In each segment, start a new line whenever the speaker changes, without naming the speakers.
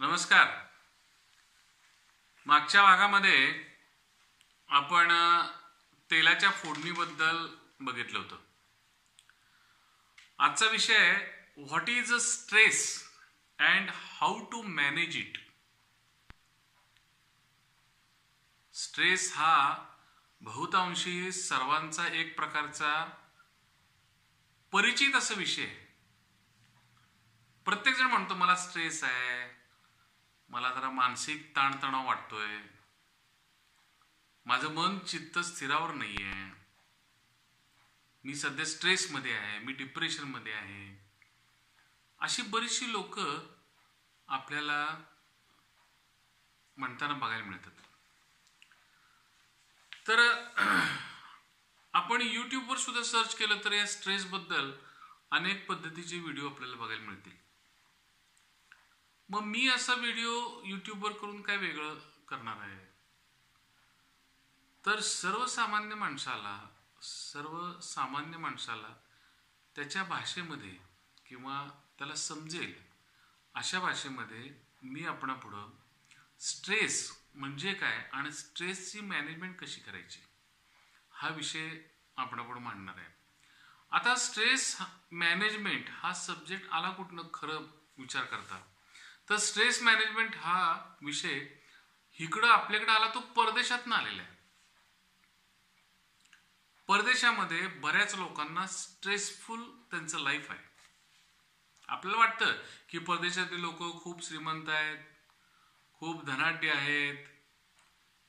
नमस्कार. मागच्या भागामध्ये आपण तेलाच्या फोडणीबद्दल बघितलं होतं. आजचा विषय आहे what is a stress and how to manage it. Stress हा बहुतांशी सर्वांचा एक प्रकारचा परिचित असा विषय आहे. प्रत्येक जण म्हणतो मला स्ट्रेस आहे, मला जरा मानसिक ताणतणाव वाटतोय, माझं मन चित्त स्थिरावर नाहीये, मी सध्या स्ट्रेसमध्ये आहे, मी डिप्रेशनमध्ये आहे. अशी बरीचशी लोक आपल्याला म्हणताना बघायला मिळतात. तर आपण यूट्यूबवर सुद्धा सर्च केलं तर या स्ट्रेसबद्दल अनेक पद्धतीचे व्हिडिओ आपल्याला बघायला मिळतील. मग मी असा व्हिडिओ यूट्यूबवर करून काय वेगळं करणार आहे? तर सर्वसामान्य माणसाला त्याच्या भाषेमध्ये किंवा त्याला समजेल अशा भाषेमध्ये मी आपणापुढं स्ट्रेस म्हणजे काय आणि स्ट्रेसची मॅनेजमेंट कशी करायची हा विषय आपणापुढं मांडणार आहे. आता स्ट्रेस मॅनेजमेंट हा सब्जेक्ट आला कुठनं खरं विचार करता, तर स्ट्रेस मॅनेजमेंट हा विषय इकडं आपल्याकडे आला तो परदेशातनं आलेला आहे. परदेशामध्ये बऱ्याच लोकांना स्ट्रेसफुल त्यांचं लाईफ आहे. आपल्याला वाटतं की परदेशातील लोक खूप श्रीमंत आहेत, खूप धनाढ्य आहेत,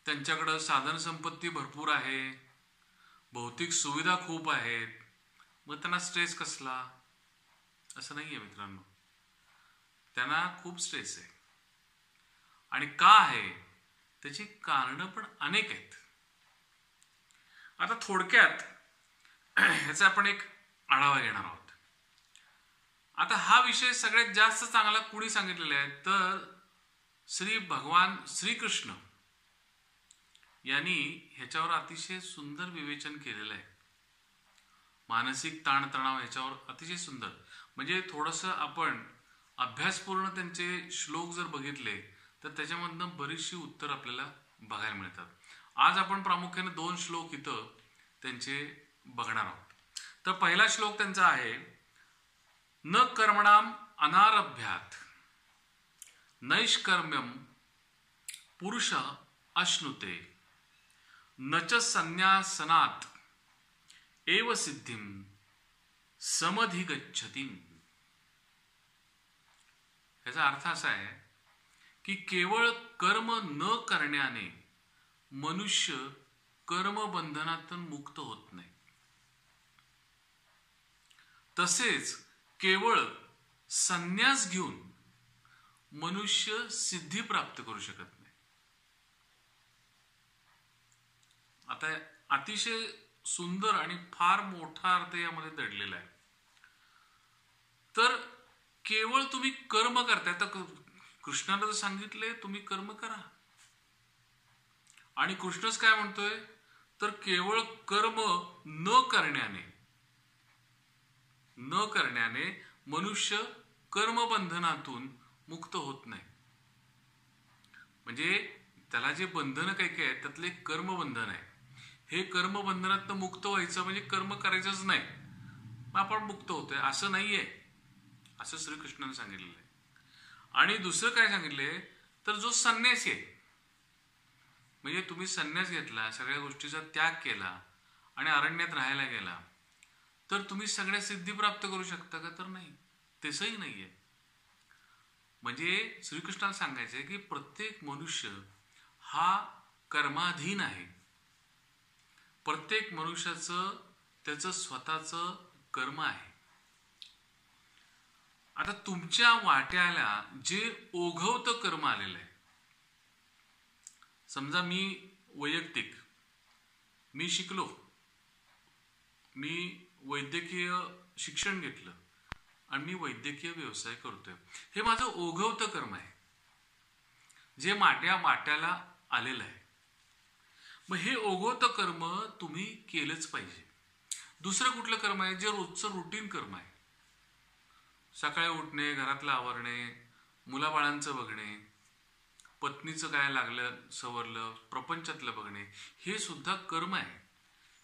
त्यांच्याकडं साधन संपत्ती भरपूर आहे, भौतिक सुविधा खूप आहेत, मग त्यांना स्ट्रेस कसला? असं नाही आहे मित्रांनो. त्यांना खूप स्ट्रेस आहे. आणि का आहे त्याची कारणं पण अनेक आहेत. आता थोडक्यात ह्याचा आपण एक आढावा घेणार आहोत. आता हा विषय सगळ्यात जास्त चांगला कुणी सांगितलेला आहे तर श्री भगवान श्रीकृष्ण यांनी ह्याच्यावर अतिशय सुंदर विवेचन केलेलं आहे. मानसिक ताणतणाव ह्याच्यावर अतिशय सुंदर, म्हणजे थोडंसं आपण अभ्यासपूर्ण त्यांचे श्लोक जर बघितले तर त्याच्यामधनं बरीचशी उत्तर आपल्याला बघायला मिळतात. आज आपण प्रामुख्याने 2 श्लोक इथं त्यांचे बघणार आहोत. तर पहिला श्लोक त्यांचा आहे, न कर्मणाम अनारभ्यात नैष्कर्म्यम पुरुष अश्नुते न च संन्यासनात एव सिद्धिम समधिगच्छति. याचा अर्थ असा आहे की केवळ कर्म न करण्याने मनुष्य कर्मबंधनातून मुक्त होत नाही, तसेच केवळ संन्यास घेऊन मनुष्य सिद्धी प्राप्त करू शकत नाही. आता अतिशय सुंदर आणि फार मोठा अर्थ यामध्ये दडलेला आहे. तर केवळ तुम्ही कर्म करताय, तर कृष्णाला तर सांगितले तुम्ही कर्म करा, आणि कृष्णच काय म्हणतोय तर केवळ कर्म न करण्याने मनुष्य कर्मबंधनातून मुक्त होत नाही. म्हणजे त्याला जे बंधन काही काय आहे त्यातले कर्मबंधन आहे. हे कर्मबंधनातून मुक्त व्हायचं म्हणजे कर्म करायचंच नाही, मग आपण मुक्त होतोय असं नाहीये, असं श्रीकृष्णाने सांगितलेलं आहे. आणि दुसरं काय सांगितले तर जो संन्यासी आहे, म्हणजे तुम्ही संन्यास घेतला, सगळ्या गोष्टीचा त्याग केला आणि अरण्यात राहायला गेला, तर तुम्ही सगळ्या सिद्धी प्राप्त करू शकता का? तर नाही, तसंही नाहीये. म्हणजे श्रीकृष्णाला सांगायचं आहे की प्रत्येक मनुष्य हा कर्माधीन आहे. प्रत्येक मनुष्याचं त्याचं स्वतःचं कर्म आहे. आता तुमच्या वाट्याला जे ओघवतं कर्म आलेलं आहे, समजा मी शिकलो, मी वैद्यकीय शिक्षण घेतलं आणि मी वैद्यकीय व्यवसाय करतोय, हे माझं ओघवतं कर्म आहे जे वाट्याला आलेलं आहे. मग हे ओघवतं कर्म तुम्ही केलंच पाहिजे. दुसरं कुठलं कर्म आहे जे रोजचं रुटीन कर्म आहे, सकाळी उठणे, घरातलं आवरणे, मुलाबाळांचं बघणे, पत्नीचं काय लागलं सवरलं, प्रपंचातलं बघणे, हे सुद्धा कर्म आहे.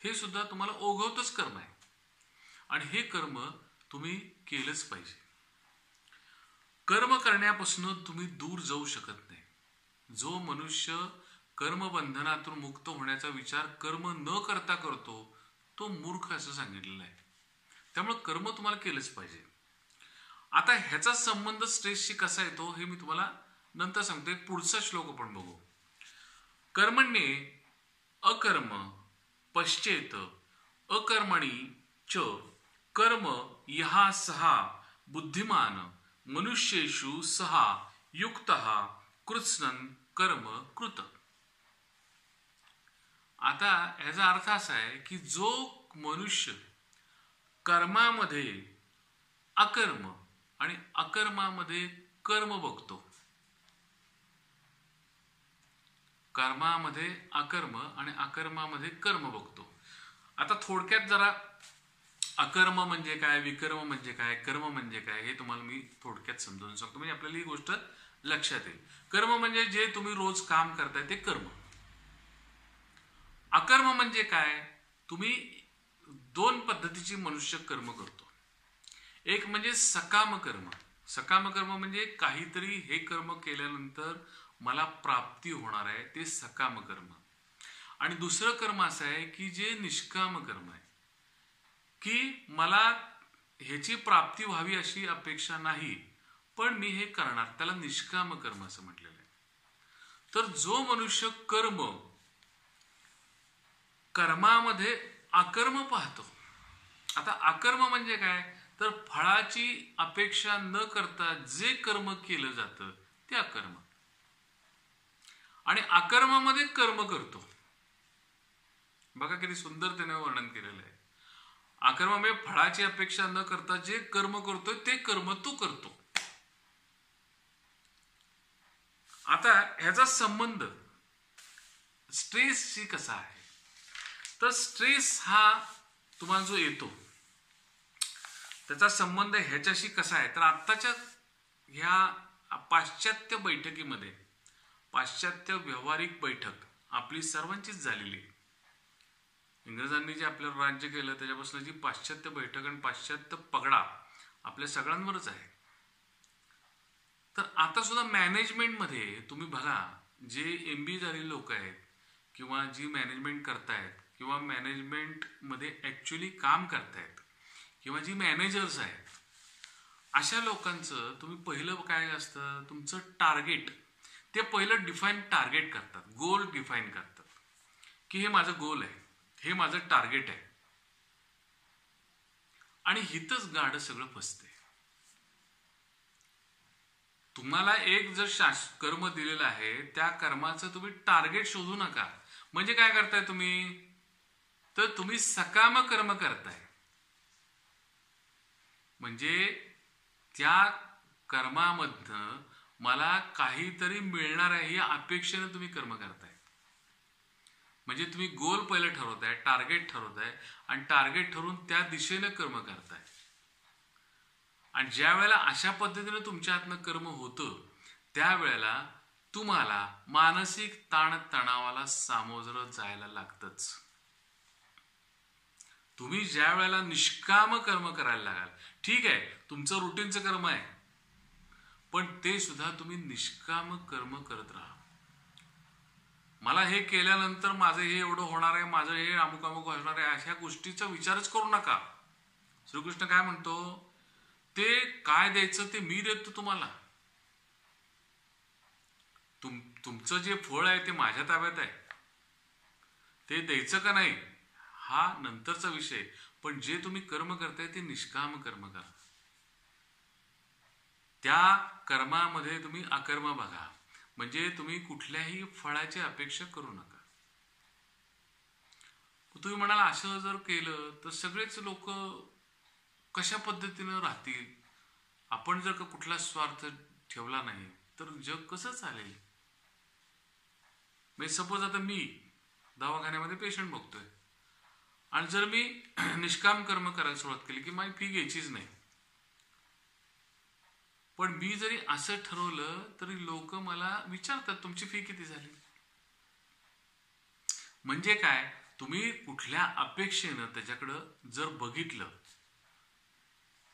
हे सुद्धा तुम्हाला ओघवतच कर्म आहे. आणि हे कर्म तुम्ही केलंच पाहिजे. कर्म करण्यापासून तुम्ही दूर जाऊ शकत नाही. जो मनुष्य कर्मबंधनातून मुक्त होण्याचा विचार कर्म न करता करतो तो मूर्ख असं सांगितलेलं आहे. त्यामुळे कर्म तुम्हाला केलंच पाहिजे. आता ह्याचा संबंध स्ट्रेसशी कसा येतो हे मी तुम्हाला नंतर सांगतो. पुढचा श्लोक आपण बघू. कर्मण्ये अकर्म पश्चेत अकर्मणी च कर्म यहा सहा बुद्धिमान मनुष्येषु सहा युक्तः कृत्स्नन् कर्म कृत. आता याचा अर्थ असा आहे की जो मनुष्य कर्मामध्ये अकर्म आणि अकर्मामध्ये कर्म बघतो, कर्मामध्ये अकर्म आणि अकर्मामध्ये कर्म बघतो. आता थोडक्यात जरा अकर्म म्हणजे काय, विकर्म म्हणजे काय, कर्म म्हणजे काय हे तुम्हाला मी थोडक्यात समजावून सांगतो, म्हणजे आपल्याला ही गोष्ट लक्षात येईल. कर्म म्हणजे जे तुम्ही रोज काम करताय ते कर्म. अकर्म म्हणजे काय, तुम्ही दोन पद्धतीची मनुष्य कर्म करतो. एक म्हणजे सकाम कर्म. सकाम कर्म म्हणजे काहीतरी हे कर्म केल्यानंतर मला प्राप्ती होणार आहे, ते सकाम कर्म. आणि दुसरं कर्म असं आहे की जे निष्काम कर्म आहे, की मला ह्याची प्राप्ती व्हावी अशी अपेक्षा नाही पण मी हे करणार, त्याला निष्काम कर्म असं म्हटलेलं आहे. तर जो मनुष्य कर्मामध्ये अकर्म पाहतो. आता अकर्म म्हणजे काय, तर फळाची अपेक्षा न करता जे कर्म केलं जातं ते अकर्म. आणि अकर्मामध्ये कर्म करतो. बघा किती सुंदर त्याने वर्णन केलेलं आहे. अकर्मामध्ये फळाची अपेक्षा न करता जे कर्म करतोय ते कर्म तू करतो. आता ह्याचा संबंध स्ट्रेसशी कसा आहे, तर स्ट्रेस हा तुम्हाला जो येतो त्याचा संबंध ह्याच्याशी कसा आहे, तर आत्ताच्या ह्या पाश्चात्य बैठकीमध्ये, पाश्चात्य व्यावहारिक बैठक आपली सर्वांचीच झालेली आहे. इंग्रजांनी जे आपल्यावर राज्य केलं त्याच्यापासून जी पाश्चात्य बैठक आणि पाश्चात्य पगडा आपल्या सगळ्यांवरच आहे. तर आता सुद्धा मॅनेजमेंटमध्ये तुम्ही बघा, जे MBA झालेले लोक आहेत किंवा जी मॅनेजमेंट करतायत किंवा मॅनेजमेंटमध्ये ॲक्च्युली काम करतायत किंवा जी मॅनेजर्स आहेत, अशा लोकांचं तुम्ही पहिलं काय असतं, तुमचं टार्गेट, ते पहिलं डिफाईन टार्गेट करतात, गोल डिफाईन करतात की हे माझं गोल आहे, हे माझं टार्गेट आहे. आणि हितच गाडं सगळं फसते. तुम्हाला एक जर कर्म दिलेलं आहे त्या कर्माचं तुम्ही टार्गेट शोधू नका. म्हणजे काय करताय तुम्ही, तर तुम्ही सकाम कर्म करताय. म्हणजे त्या कर्मामधनं मला काहीतरी मिळणार आहे या अपेक्षेने तुम्ही कर्म करताय. म्हणजे तुम्ही गोल पहिले ठरवताय, टार्गेट ठरवताय आणि टार्गेट ठरवून त्या दिशेने कर्म करताय. आणि ज्या वेळेला अशा पद्धतीने तुमच्या हातनं कर्म होतं त्यावेळेला तुम्हाला मानसिक ताणतणावाला सामोरं जायला लागतंच. तुम्ही ज्या वेळेला निष्काम कर्म करायला लागाल, ठीक आहे तुमचं रुटीनचं कर्म आहे, पण ते सुद्धा तुम्ही निष्काम कर्म करत राहा. मला हे केल्यानंतर माझं हे एवढं होणार आहे, माझं हे अमुक अमुक होणार आहे, अशा गोष्टीचा विचारच करू नका. श्रीकृष्ण काय म्हणतो, ते काय द्यायचं ते मी देतो तुम्हाला. तुमचं जे फळ आहे ते माझ्या ताब्यात आहे, ते द्यायचं का नाही हा नंतरचा विषय. पण जे तुम्ही कर्म करताय ते निष्काम कर्म करा. त्या कर्मामध्ये तुम्ही अकर्म बघा, म्हणजे तुम्ही कुठल्याही फळाची अपेक्षा करू नका. तुम्ही म्हणाल असं जर केलं तर सगळेच लोक कशा पद्धतीनं राहतील, आपण जर का कुठला स्वार्थ ठेवला नाही तर जग कसं चालेल. म्हणजे सपोज आता मी दवाखान्यामध्ये पेशंट बघतोय आणि जर मी निष्काम कर्म करायला सुरुवात केली की माझी फी घ्यायचीच नाही, पण मी जरी असं ठरवलं तरी लोक मला विचारतात तुमची फी किती झाली. म्हणजे काय, तुम्ही कुठल्या अपेक्षेनं त्याच्याकडं जर बघितलं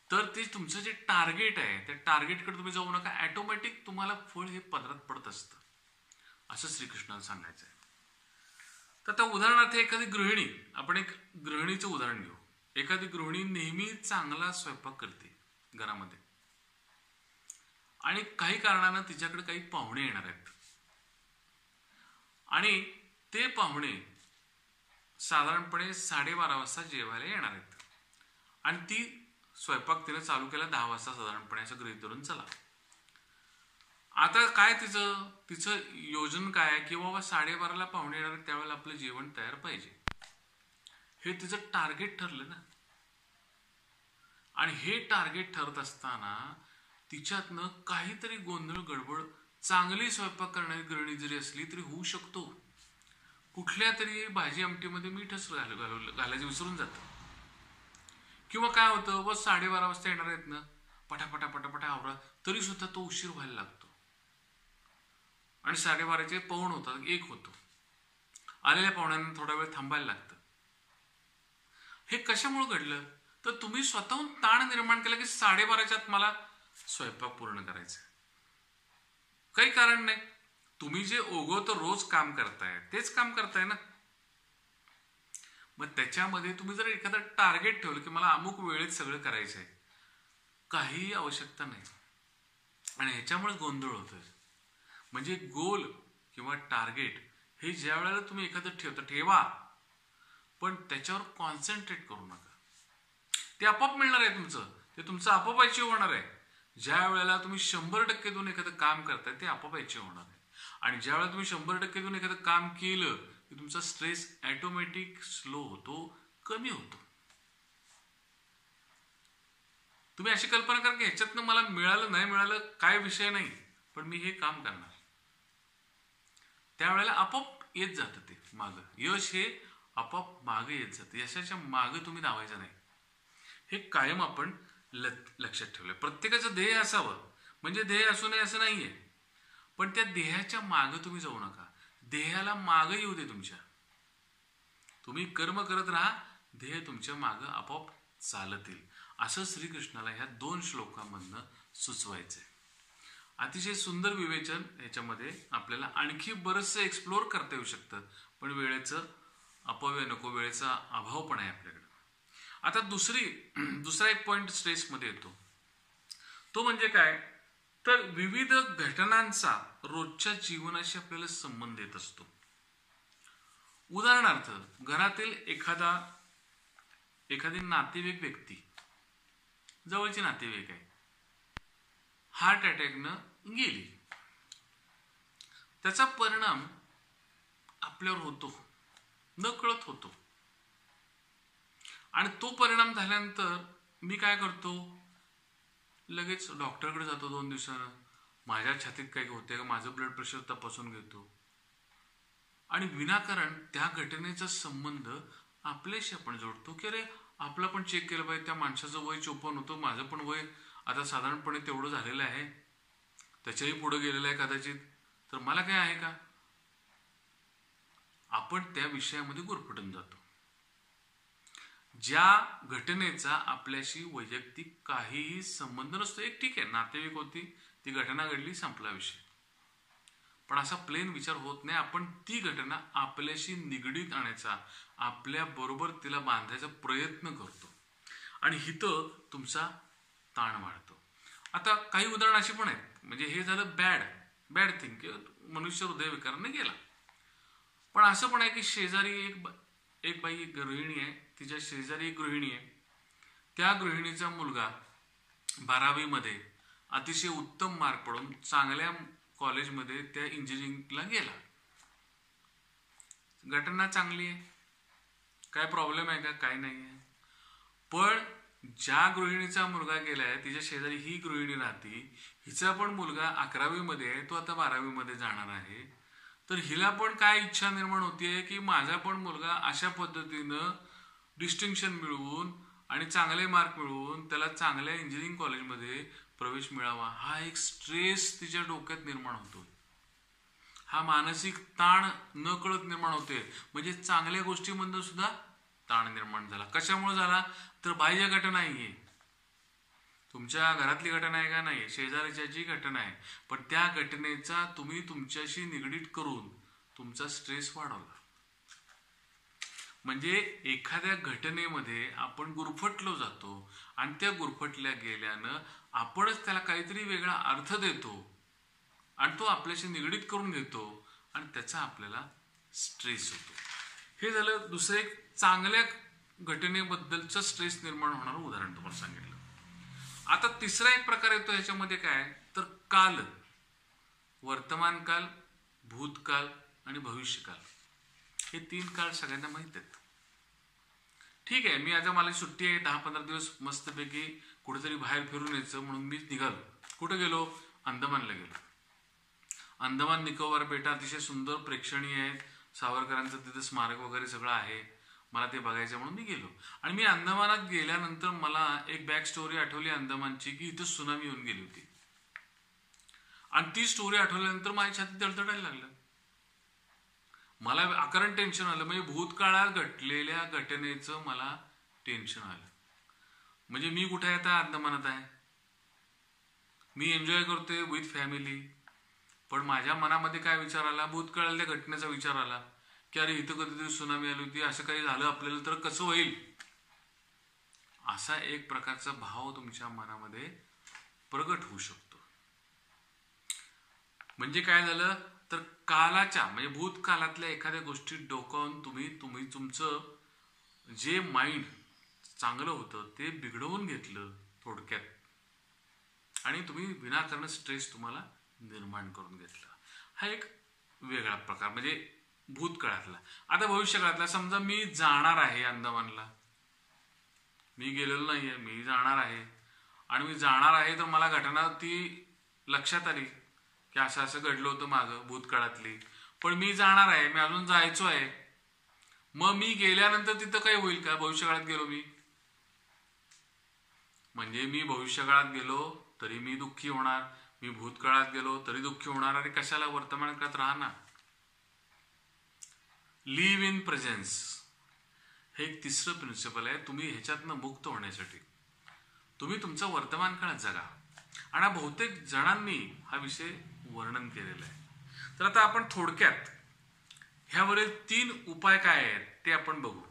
तर ते तुमचं जे टार्गेट आहे त्या टार्गेटकडे तुम्ही जाऊ नका, ऑटोमॅटिक तुम्हाला फळ हे पदरात पडत असतं, असं श्रीकृष्णाला सांगायचं आहे. तर आता उदाहरणार्थ एखादी गृहिणी, आपण एक गृहिणीचं उदाहरण घेऊ. एखादी गृहिणी नेहमी चांगला स्वयंपाक करते घरामध्ये आणि काही कारणानं तिच्याकडे काही पाहुणे येणार आहेत आणि ते पाहुणे साधारणपणे 12:30 वाजता जेवायला येणार आहेत आणि ती स्वयंपाक तिने चालू केला 10 वाजता साधारणपणे, असं गृहीत धरून चला. आता काय तिचं योजन काय आहे की बाबा 12:30ला पाहुणे येणार त्यावेळेला आपलं जेवण तयार पाहिजे, हे तिचं टार्गेट ठरलं ना. आणि हे टार्गेट ठरत असताना तिच्यातनं काहीतरी गोंधळ गडबड, चांगली स्वयंपाक करणारी गृहिणी जरी असली तरी होऊ शकतो, कुठल्या तरी भाजी आमटीमध्ये मीठच घालायचं विसरून जातं, किंवा काय होतं बस 12:30 वाजता येणार आहेत ना, पटापटा पटापटा आवरा, तरी सुद्धा तो उशीर व्हायला लागतो आणि 12:30चे पाऊण होतात, 1 होतो, आलेल्या पाहुण्यांना थोडा वेळ थांबायला लागतं. हे कशामुळे घडलं, तर तुम्ही स्वतःहून ताण निर्माण केला की 12:30च्या आत मला स्वयंपाक पूर्ण करायचा. काही कारण नाही, तुम्ही जे ओघवतं रोज काम करताय तेच काम करताय ना. मग त्याच्यामध्ये तुम्ही जर एखादं टार्गेट ठेवलं की मला अमुक वेळेत सगळं करायचं आहे, काही आवश्यकता नाही आणि ह्याच्यामुळे गोंधळ होतोय. म्हणजे गोल किंवा टार्गेट हे ज्या वेळेला तुम्ही एखादं ठेवा पण त्याच्यावर कॉन्सन्ट्रेट करू नका, ते आपोआप मिळणार आहे, ते तुमचं आपोआप अचीव्ह होणार आहे. ज्या वेळेला तुम्ही 100% देऊन एखादं काम करताय ते आपोआप अचीव्ह होणार आहे. आणि ज्या वेळेला तुम्ही 100% देऊन एखादं काम केलं की तुमचा स्ट्रेस ऑटोमॅटिक स्लो होतो, कमी होतो. तुम्ही अशी कल्पना करा की ह्याच्यातनं मला मिळालं नाही मिळालं काय विषय नाही, पण मी हे काम करणार, त्यावेळेला आपोआप येत जातं ते मागं, यश हे आपोआप मागे येत जातं. यशाच्या मागे तुम्ही धावायचं नाही, हे कायम आपण लक्षात ठेवलं. प्रत्येकाचं ध्येय असावं, म्हणजे ध्येय असू नये असं नाहीये, पण त्या ध्येयाच्या मागे तुम्ही जाऊ नका, ध्येयाला मागे येऊ दे तुमच्या. तुम्ही कर्म करत राहा, ध्येय तुमच्या मागे आपोआप चालत येईल, असं श्रीकृष्णाला ह्या 2 श्लोकांमधनं सुचवायचंय. अतिशय सुंदर विवेचन, ह्याच्यामध्ये आपल्याला आणखी बरंचसं एक्सप्लोर करता येऊ शकतं, पण वेळेचं अपव्यय नको, वेळेचा अभाव पण आहे आपल्याकडे. आता दुसरा एक पॉइंट स्ट्रेसमध्ये येतो, तो म्हणजे काय, तर विविध घटनांचा रोजच्या जीवनाशी आपल्याला संबंध येत असतो. उदाहरणार्थ घरातील एखादी नातेवाईक व्यक्ती, जवळची नातेवाईक आहे, हार्ट अटॅकनं गेली, त्याचा परिणाम आपल्यावर होतो, नकळत होतो. आणि तो परिणाम झाल्यानंतर मी काय करतो, लगेच डॉक्टरकडे जातो 2 दिवसानं, माझ्या छातीत काही होते का, माझं ब्लड प्रेशर तपासून घेतो आणि विनाकारण त्या घटनेचा संबंध आपल्याशी आपण जोडतो की अरे आपला पण चेक केलं पाहिजे, त्या माणसाचं वय 54 होतं, माझं पण वय आता साधारणपणे तेवढं झालेलं आहे, त्याच्याही पुढे गेलेलं आहे कदाचित, तर मला काय आहे का, आपण त्या विषयामध्ये गुरफटून जातो. ज्या घटनेचा आपल्याशी वैयक्तिक काहीही संबंध नसतो, एक ठीक आहे नातेवाईक होती, ती घटना घडली, संपला विषय, पण असा प्लेन विचार होत नाही. आपण ती घटना आपल्याशी निगडीत आणायचा, आपल्या बरोबर तिला बांधायचा प्रयत्न करतो आणि हिथं तुमचा ताण वाढतो. आता काही उदाहरणं अशी पण आहेत, म्हणजे हे झालं बॅड थिंग की मनुष्य हृदयविकाराने गेला, पण असं पण आहे की शेजारी एक बाई गृहिणी आहे, तिच्या शेजारी एक गृहिणी आहे, त्या गृहिणीचा मुलगा 12वी मध्ये अतिशय उत्तम मार्क पडून चांगल्या कॉलेजमध्ये त्या इंजिनिअरिंगला गेला. घटना चांगली आहे, काय प्रॉब्लेम आहे का, काय नाही आहे. पण ज्या गृहिणीचा मुलगा गेलाय तिच्या शेजारी ही गृहिणी राहते, हिचा पण मुलगा 11वी मध्ये आहे, तो आता 12वी मध्ये जाणार आहे, तर हिला पण काय इच्छा निर्माण होतीये की माझा पण मुलगा अशा पद्धतीनं डिस्टिंक्शन मिळवून आणि चांगले मार्क मिळवून त्याला चांगल्या इंजिनिअरिंग कॉलेजमध्ये प्रवेश मिळावा, हा एक स्ट्रेस तिच्या डोक्यात निर्माण होतो. हा मानसिक ताण न कळत निर्माण होते. म्हणजे चांगल्या गोष्टीमधून सुद्धा ताण निर्माण झाला. कशामुळे झाला? तर बाह्य घटना आहे, तुमच्या घरातली घटना आहे का नाही, शेजाऱ्याची घटना आहे, पण त्या घटनेचा तुम्ही तुमच्याशी निगडीत करून तुमचा स्ट्रेस वाढवला. म्हणजे एखाद्या घटनेमध्ये आपण गुरफटलो जातो आणि त्या गुरफटल्या गेल्यानं आपणच त्याला काहीतरी वेगळा अर्थ देतो आणि तो आपल्याशी निगडीत करून घेतो आणि त्याचा आपल्याला स्ट्रेस होतो. हे झालं दुसरं एक चांगल्या घटनेबद्दलचं स्ट्रेस निर्माण होणारं उदाहरण तुम्हाला सांगितलं. आता तिसरा एक प्रकार येतो ह्याच्यामध्ये, काय तर काल, वर्तमान काल, भूतकाल आणि भविष्यकाल. हे 3 काळ सगळ्यांना माहित आहेत. ठीक आहे, मी आता मला सुट्टी आहे, 10-15 दिवस मस्तपैकी कुठेतरी बाहेर फिरून यायचं म्हणून मी निघालो. कुठे गेलो? अंदमानला गेलो. अंदमान निकोबार बेटा अतिशय सुंदर प्रेक्षणीय आहेत. सावरकरांचं तिथं स्मारक वगैरे सगळं आहे, मला ते बघायचं म्हणून मी गेलो. आणि मी अंदमानात गेल्यानंतर मला एक बॅक स्टोरी आठवली अंदमानची, की इथं सुनामी येऊन गेली होती. आणि ती स्टोरी आठवल्यानंतर माझ्या छातीत दडदडायला लागलं. मला अकारण टेन्शन आलं. म्हणजे भूतकाळात घडलेल्या घटनेचं मला टेन्शन आलं. म्हणजे मी कुठे आहे? आता अंदमानात आहे, मी एन्जॉय करतोय विथ फॅमिली, पण माझ्या मनामध्ये काय विचार आला? भूतकाळातल्या घटनेचा विचार आला, की अरे इथं कधीतरी सुनामी आली होती, असं काही झालं आपल्याला तर कसं होईल? असा एक प्रकारचा भाव तुमच्या मनामध्ये प्रगट होऊ शकतो. म्हणजे काय झालं तर कालाच्या म्हणजे भूतकाळातल्या एखाद्या गोष्टी डोकावून तुम्ही तुमचं जे माइंड चांगलं होतं ते बिघडवून घेतलं थोडक्यात, आणि तुम्ही विनाकारण स्ट्रेस तुम्हाला निर्माण करून घेतला. हा एक वेगळा प्रकार म्हणजे भूतकाळातला. आता भविष्यकाळातला, समजा मी जाणार आहे अंदमानला, मी गेलेलो नाहीये, मी जाणार आहे, आणि मी जाणार आहे तर मला घटना ती लक्षात आली की असं असं घडलं होतं मागं भूतकाळातली, पण मी जाणार आहे, मी अजून जायचो आहे. मग मी गेल्यानंतर तिथं काही होईल का? भविष्यकाळात गेलो मी म्हणजे मी भविष्यकाळात गेलो तरी मी दुःखी होणार, मी भूतकाळात गेलो तरी दुःखी होणार, आणि कशाला वर्तमान काळात राहणार. लिव्ह इन प्रेझेन्स हे एक तिसरं प्रिन्सिपल आहे. तुम्ही ह्याच्यातनं मुक्त होण्यासाठी तुम्ही तुमचा वर्तमान काळ जगा. आणि बहुतेक जणांनी हा विषय वर्णन केलेला आहे. तर आता आपण थोडक्यात ह्यावरील 3 उपाय काय आहेत ते आपण बघू.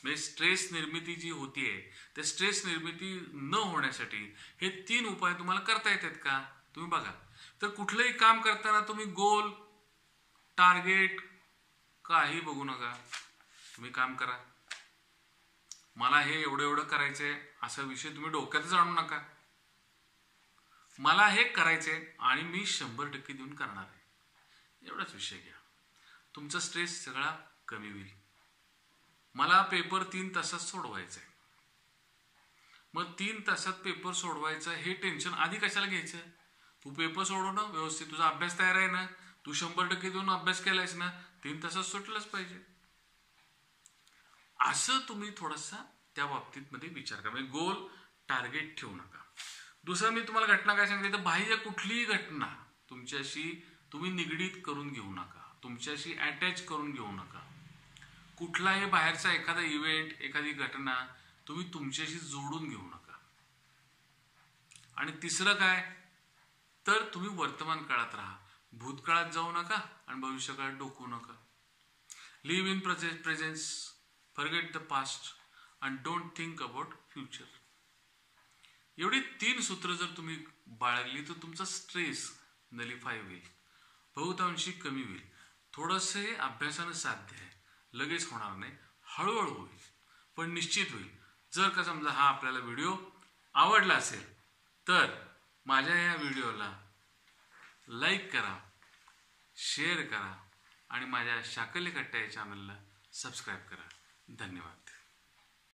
म्हणजे स्ट्रेस निर्मिती जी होतीये, त्या स्ट्रेस निर्मिती न होण्यासाठी हे 3 उपाय तुम्हाला करता येतात का? तुम्ही बघा. तर कुठलंही काम करताना तुम्ही गोल, टार्गेट काही बघू नका. तुम्ही काम करा, मला हे एवढं करायचंय असा विषय तुम्ही डोक्यातच आणू नका. मला हे करायचंय आणि मी 100% देऊन करणार आहे, एवढाच विषय घ्या. तुमचा स्ट्रेस सगळा कमी होईल. मला पेपर 3 तासात सोडवायचा आहे, मग 3 तासात पेपर सोडवायचा हे टेन्शन आधी कशाला घ्यायचं? तू पेपर सोडवणं व्यवस्थित, तुझा अभ्यास तयार आहे ना, तू 100% देऊन अभ्यास केलायस ना, 3 तासात सुटलंच पाहिजे. असं तुम्ही थोडासा त्या बाबतीत मध्ये विचार करा. म्हणजे गोल टार्गेट ठेवू नका. दुसरं मी तुम्हाला घटना काय सांगितली, तर बाह्य कुठलीही घटना तुमच्याशी तुम्ही निगडीत करून घेऊ नका, तुमच्याशी अटॅच करून घेऊ नका. कुठलाही बाहेरचा एखादा इव्हेंट, एखादी घटना तुम्ही तुमच्याशी जोडून घेऊ नका. आणि तिसरं काय, तर तुम्ही वर्तमान काळात राहा, भूतकाळात जाऊ नका आणि भविष्यकाळात डोकवू नका. Live in presence, forget the past and don't think about future. एवढी 3 सूत्र जर तुम्ही बाळगली तर तुमचा स्ट्रेस नलिफाय होईल, बहुतांशी कमी होईल. थोडंसं हे अभ्यासानं साध्य आहे, लगेच होणार नाही, हळूहळू होईल, पण निश्चित होईल. जर का समजा हा आपल्याला व्हिडिओ आवडला असेल तर माझ्या या व्हिडिओला लाईक करा, शेअर करा आणि माझ्या शाकले कट्टा या चॅनलला सबस्क्राईब करा. धन्यवाद.